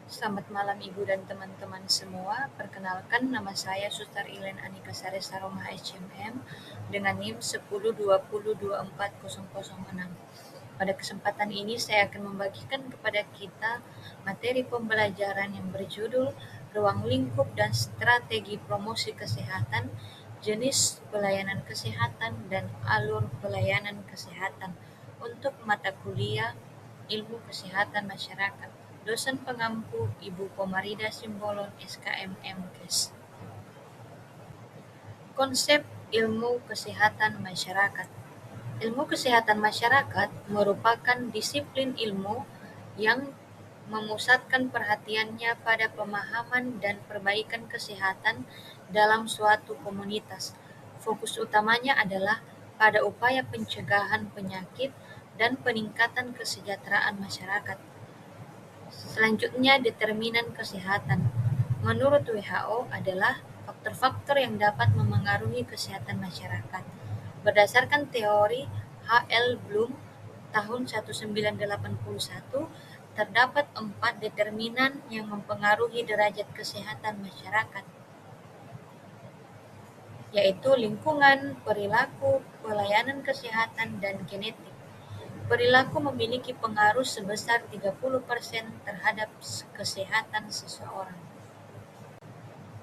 Selamat malam Ibu dan teman-teman semua. Perkenalkan nama saya Suster Ilen Anika Sari Saroma HMM dengan NIM 1020240006. Pada kesempatan ini saya akan membagikan kepada kita materi pembelajaran yang berjudul Ruang Lingkup dan Strategi Promosi Kesehatan, Jenis Pelayanan Kesehatan dan Alur Pelayanan Kesehatan untuk mata kuliah Ilmu Kesehatan Masyarakat. Dosen pengampu Ibu Komarida Simbolon SKM MKes. Konsep ilmu kesehatan masyarakat. Ilmu kesehatan masyarakat merupakan disiplin ilmu yang memusatkan perhatiannya pada pemahaman dan perbaikan kesehatan dalam suatu komunitas. Fokus utamanya adalah pada upaya pencegahan penyakit dan peningkatan kesejahteraan masyarakat. Selanjutnya, determinan kesehatan. Menurut WHO adalah faktor-faktor yang dapat memengaruhi kesehatan masyarakat. Berdasarkan teori H.L. Bloom tahun 1981, terdapat 4 determinan yang mempengaruhi derajat kesehatan masyarakat, yaitu lingkungan, perilaku, pelayanan kesehatan, dan genetik. Perilaku memiliki pengaruh sebesar 30% terhadap kesehatan seseorang.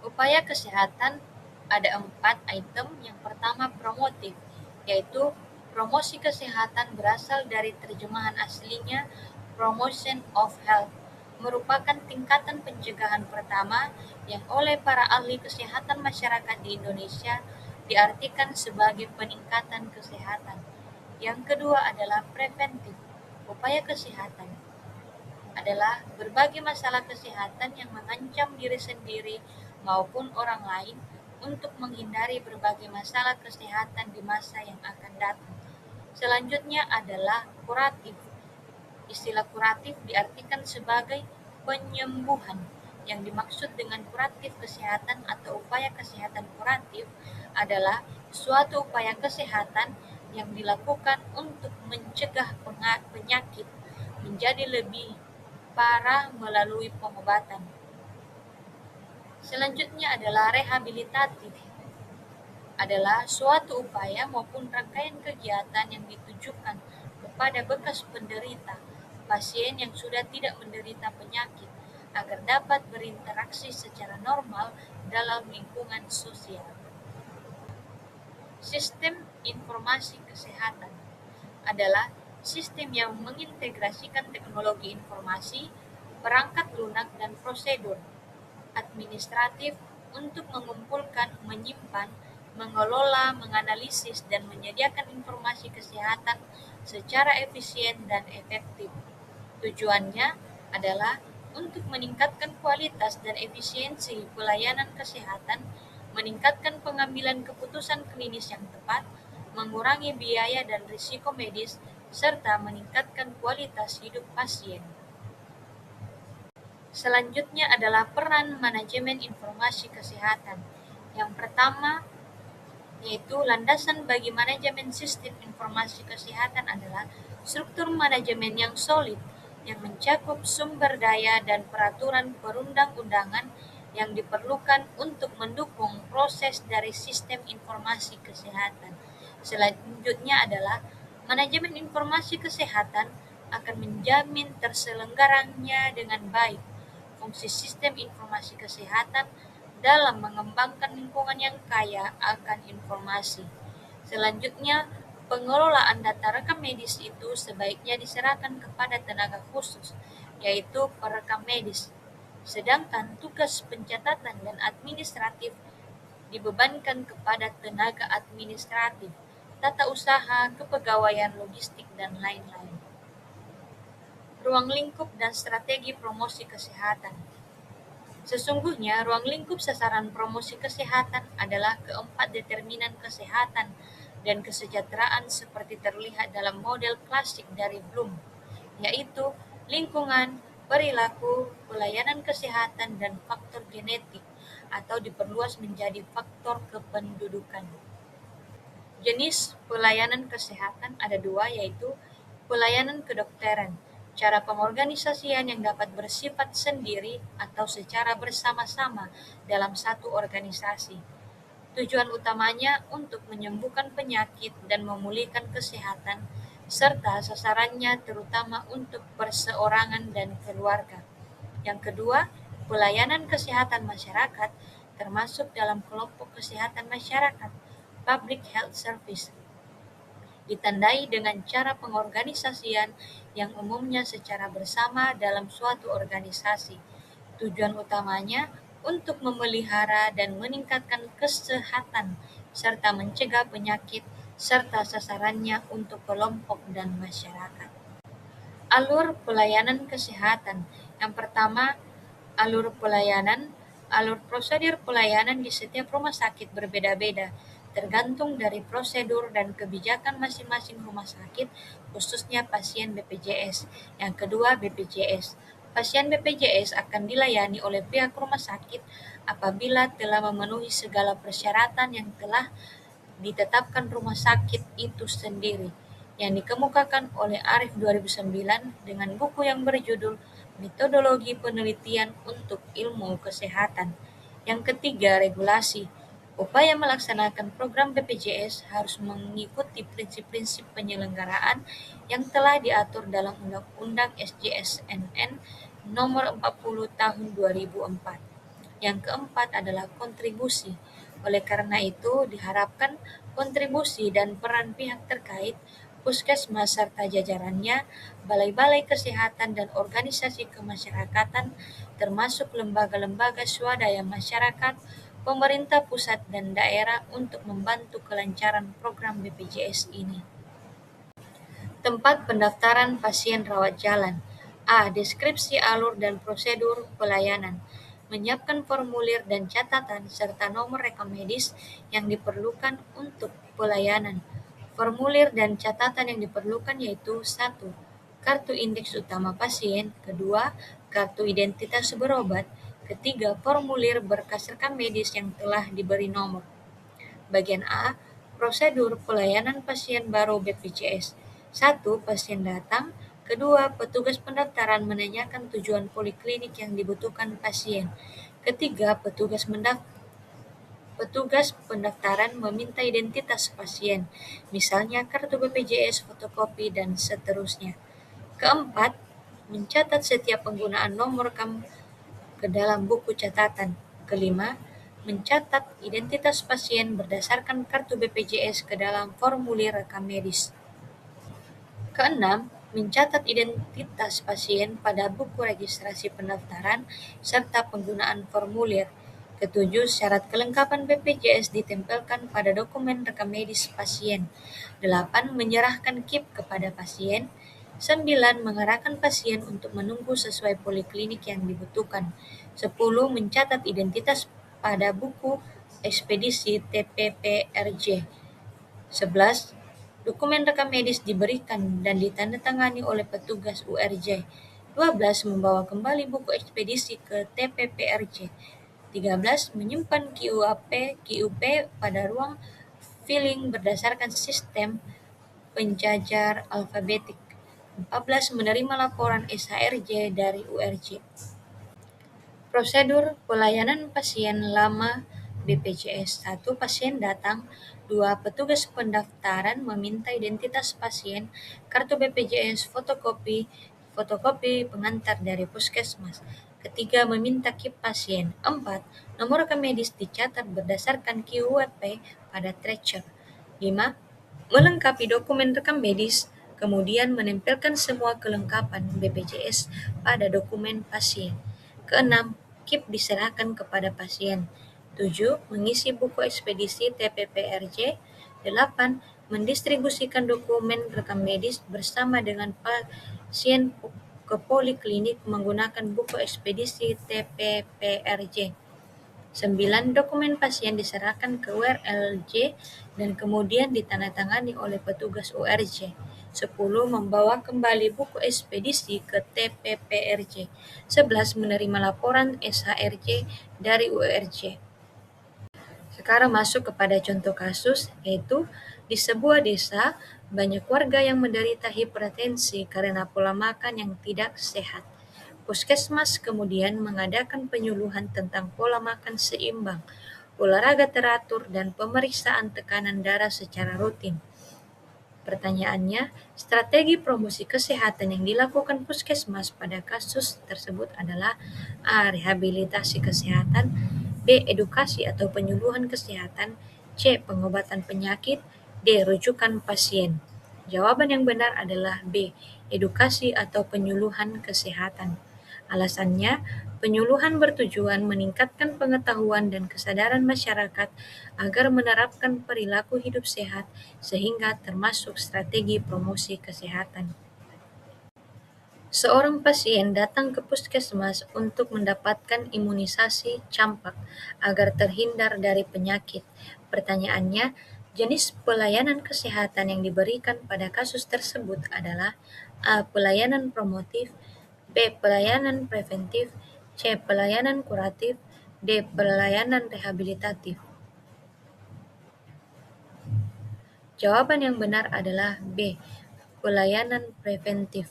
Upaya kesehatan ada 4 item. Yang pertama, promotif, yaitu promosi kesehatan berasal dari terjemahan aslinya promotion of health, merupakan tingkatan pencegahan pertama yang oleh para ahli kesehatan masyarakat di Indonesia diartikan sebagai peningkatan kesehatan. Yang kedua adalah preventif. Upaya kesehatan adalah berbagai masalah kesehatan yang mengancam diri sendiri maupun orang lain untuk menghindari berbagai masalah kesehatan di masa yang akan datang. Selanjutnya adalah kuratif. Istilah kuratif diartikan sebagai penyembuhan. Yang dimaksud dengan kuratif kesehatan atau upaya kesehatan kuratif adalah suatu upaya kesehatan yang dilakukan untuk mencegah penyakit menjadi lebih parah melalui pengobatan. Selanjutnya adalah rehabilitatif. Adalah suatu upaya maupun rangkaian kegiatan yang ditujukan kepada bekas penderita, pasien yang sudah tidak menderita penyakit, agar dapat berinteraksi secara normal dalam lingkungan sosial. Sistem informasi kesehatan adalah sistem yang mengintegrasikan teknologi informasi, perangkat lunak, dan prosedur administratif untuk mengumpulkan, menyimpan, mengelola, menganalisis, dan menyediakan informasi kesehatan secara efisien dan efektif. Tujuannya adalah untuk meningkatkan kualitas dan efisiensi pelayanan kesehatan, meningkatkan pengambilan keputusan klinis yang tepat, mengurangi biaya dan risiko medis, serta meningkatkan kualitas hidup pasien. Selanjutnya adalah peran manajemen informasi kesehatan. Yang pertama, yaitu landasan bagi manajemen sistem informasi kesehatan adalah struktur manajemen yang solid, yang mencakup sumber daya dan peraturan perundang-undangan yang diperlukan untuk mendukung proses dari sistem informasi kesehatan. Selanjutnya adalah manajemen informasi kesehatan akan menjamin terselenggaranya dengan baik fungsi sistem informasi kesehatan dalam mengembangkan lingkungan yang kaya akan informasi. Selanjutnya, pengelolaan data rekam medis itu sebaiknya diserahkan kepada tenaga khusus, yaitu perekam medis. Sedangkan tugas pencatatan dan administratif dibebankan kepada tenaga administratif, tata usaha, kepegawaian, logistik, dan lain-lain. Ruang lingkup dan strategi promosi kesehatan. Sesungguhnya, ruang lingkup sasaran promosi kesehatan adalah keempat determinan kesehatan dan kesejahteraan seperti terlihat dalam model klasik dari Bloom, yaitu lingkungan, perilaku, pelayanan kesehatan, dan faktor genetik, atau diperluas menjadi faktor kependudukan. Jenis pelayanan kesehatan ada 2, yaitu pelayanan kedokteran. cara pengorganisasian yang dapat bersifat sendiri atau secara bersama-sama dalam satu organisasi. Tujuan utamanya untuk menyembuhkan penyakit dan memulihkan kesehatan, serta sasarannya terutama untuk perseorangan dan keluarga. Yang kedua, pelayanan kesehatan masyarakat termasuk dalam kelompok kesehatan masyarakat, public health service, ditandai dengan cara pengorganisasian yang umumnya secara bersama dalam suatu organisasi. Tujuan utamanya untuk memelihara dan meningkatkan kesehatan serta mencegah penyakit serta sasarannya untuk kelompok dan masyarakat. Alur pelayanan kesehatan. Yang pertama, alur prosedur pelayanan di setiap rumah sakit berbeda-beda, tergantung dari prosedur dan kebijakan masing-masing rumah sakit, khususnya pasien BPJS. Yang kedua, BPJS. Pasien BPJS akan dilayani oleh pihak rumah sakit apabila telah memenuhi segala persyaratan yang telah ditetapkan rumah sakit itu sendiri, yang dikemukakan oleh Arif 2009 dengan buku yang berjudul Metodologi Penelitian untuk Ilmu Kesehatan. Yang ketiga, regulasi. Upaya melaksanakan program BPJS harus mengikuti prinsip-prinsip penyelenggaraan yang telah diatur dalam Undang-Undang SJSNN Nomor 40 Tahun 2004. Yang keempat adalah kontribusi. Oleh karena itu, diharapkan kontribusi dan peran pihak terkait, puskesmas serta jajarannya, balai-balai kesehatan dan organisasi kemasyarakatan, termasuk lembaga-lembaga swadaya masyarakat, pemerintah pusat dan daerah untuk membantu kelancaran program BPJS ini. Tempat pendaftaran pasien rawat jalan. A. Deskripsi alur dan prosedur pelayanan. Menyiapkan formulir dan catatan serta nomor rekam medis yang diperlukan untuk pelayanan. Formulir dan catatan yang diperlukan yaitu 1. Kartu indeks utama pasien. Kedua, kartu identitas berobat. Ketiga, formulir berkas rekam medis yang telah diberi nomor. Bagian A. Prosedur pelayanan pasien baru BPJS. 1. Pasien datang. Kedua, petugas pendaftaran menanyakan tujuan poliklinik yang dibutuhkan pasien. Ketiga, petugas pendaftaran meminta identitas pasien, misalnya kartu BPJS, fotokopi, dan seterusnya. Keempat, mencatat setiap penggunaan nomor rekam ke dalam buku catatan. Kelima, mencatat identitas pasien berdasarkan kartu BPJS ke dalam formulir rekam medis. Keenam, mencatat identitas pasien pada buku registrasi pendaftaran serta penggunaan formulir. Ketujuh, syarat kelengkapan BPJS ditempelkan pada dokumen rekam medis pasien. 8. Menyerahkan KIP kepada pasien. 9. Mengarahkan pasien untuk menunggu sesuai poliklinik yang dibutuhkan. 10. Mencatat identitas pada buku ekspedisi TPPRJ. 11. Dokumen rekam medis diberikan dan ditandatangani oleh petugas URJ. 12. Membawa kembali buku ekspedisi ke TPPRJ. 13. Menyimpan QUP pada ruang filling berdasarkan sistem penjajar alfabetik. 14. Menerima laporan SHRJ dari URJ. Prosedur pelayanan pasien lama BPJS. 1. Pasien datang. 2. Petugas pendaftaran meminta identitas pasien, kartu BPJS, fotokopi pengantar dari puskesmas. Ketiga, meminta KIP pasien. 4. Nomor rekam medis dicatat berdasarkan QWP pada tracer. 5. Melengkapi dokumen rekam medis, kemudian menempelkan semua kelengkapan BPJS pada dokumen pasien. Keenam, KIP diserahkan kepada pasien. 7. Mengisi buku ekspedisi TPPRJ. 8. Mendistribusikan dokumen rekam medis bersama dengan pasien ke poliklinik menggunakan buku ekspedisi TPPRJ. 9. Dokumen pasien diserahkan ke URLJ dan kemudian ditandatangani oleh petugas URJ. 10. Membawa kembali buku ekspedisi ke TPPRJ. 11. Menerima laporan SHRJ dari URJ. Sekarang masuk kepada contoh kasus, yaitu Di sebuah desa, banyak warga yang menderita hipertensi karena pola makan yang tidak sehat. Puskesmas kemudian mengadakan penyuluhan tentang pola makan seimbang, olahraga teratur, dan pemeriksaan tekanan darah secara rutin. Pertanyaannya, strategi promosi kesehatan yang dilakukan puskesmas pada kasus tersebut adalah A. Rehabilitasi kesehatan, B. Edukasi atau penyuluhan kesehatan, C. Pengobatan penyakit, D. Rujukan pasien. Jawaban yang benar adalah B. Edukasi atau penyuluhan kesehatan. Alasannya, penyuluhan bertujuan meningkatkan pengetahuan dan kesadaran masyarakat agar menerapkan perilaku hidup sehat sehingga termasuk strategi promosi kesehatan. Seorang pasien datang ke puskesmas untuk mendapatkan imunisasi campak agar terhindar dari penyakit. Pertanyaannya, jenis pelayanan kesehatan yang diberikan pada kasus tersebut adalah A. Pelayanan promotif, B. Pelayanan preventif, C. Pelayanan kuratif, D. Pelayanan rehabilitatif. Jawaban yang benar adalah B. Pelayanan preventif.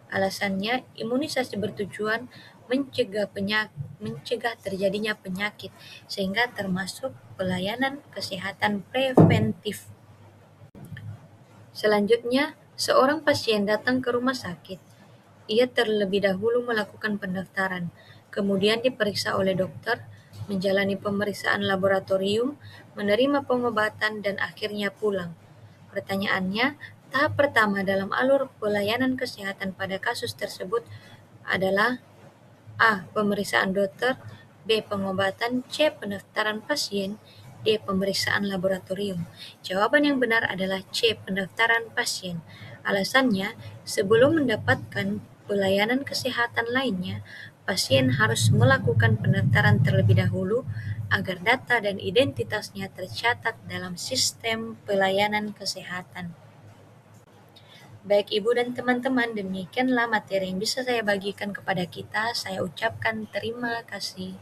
Alasannya, imunisasi bertujuan mencegah terjadinya penyakit, sehingga termasuk pelayanan kesehatan preventif. Selanjutnya, seorang pasien datang ke rumah sakit. Ia terlebih dahulu melakukan pendaftaran, kemudian diperiksa oleh dokter, menjalani pemeriksaan laboratorium, menerima pengobatan, dan akhirnya pulang. Pertanyaannya, tahap pertama dalam alur pelayanan kesehatan pada kasus tersebut adalah A. Pemeriksaan dokter, B. Pengobatan, C. Pendaftaran pasien, D. Pemeriksaan laboratorium. Jawaban yang benar adalah C. Pendaftaran pasien. Alasannya, sebelum mendapatkan pelayanan kesehatan lainnya, pasien harus melakukan pendaftaran terlebih dahulu agar data dan identitasnya tercatat dalam sistem pelayanan kesehatan. Baik Ibu dan teman-teman, demikianlah materi yang bisa saya bagikan kepada kita. Saya ucapkan terima kasih.